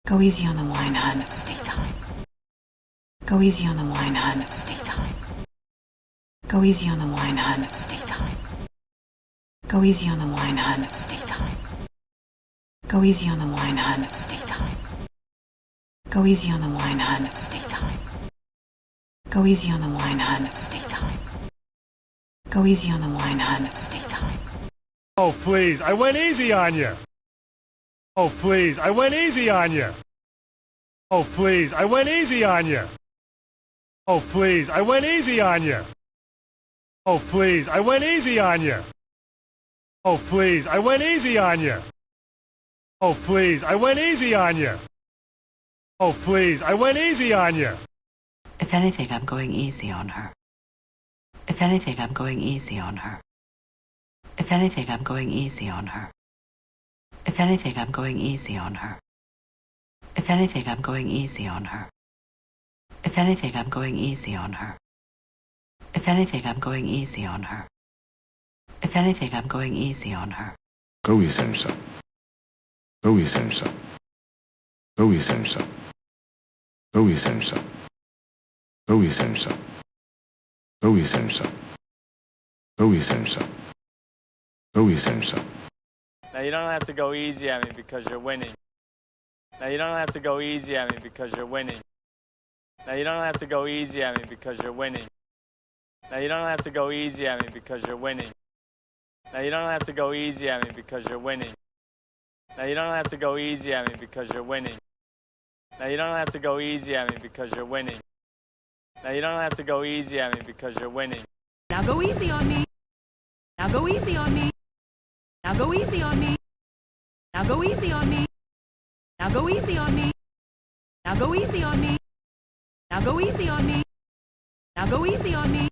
Go easy on the wine, hun. Stay time. Go easy on the wine, hun. Stay time. Go easy on the wine, hun. Stay time. Go easy on the wine, hun. Stay time. Go easy on the wine, hun. Stay time. Go easy on the wine, hun. Stay time. Go easy on the wine, hun. Stay time. Go easy on the wine, hun. Stay time. Oh, please, I went easy on you. Oh, please, I went easy on you. Oh, please, I went easy on you. Oh, please, I went easy on you. Oh, please, I went easy on you. Oh, please, I went easy on you. Oh, please, I went easy on you. Oh, please, I went easy on you. If anything, I'm going easy on her. If anything, I'm going easy on her. If anything, I'm going easy on her. If anything, I'm going easy on her. If anything, I'm going easy on her. If anything, I'm going easy on her. If anything, I'm going easy on her. If anything, I'm going easy on her. Go easy on yourself. Go easy on yourself. Go easy on yourself. Go easy on yourself. Go easy on yourself. Go easy on yourself. Go easy on yourself. Go easy on yourself. Now you don't have to go easy at me because you're winning. Now you don't have to go easy at me because you're winning. Now you don't have to go easy at me because you're winning. Now you don't have to go easy at me because you're winning. Now you don't have to go easy at me because you're winning. Now you don't have to go easy at me because you're winning. Now you don't have to go easy at me because you're winning. Now you don't have to go easy at me because you're winning. Now go easy on me. Now go easy on me. Now go easy on me. Now go easy on me. Now go easy on me. Now go easy on me. Now go easy on me. Now go easy on me.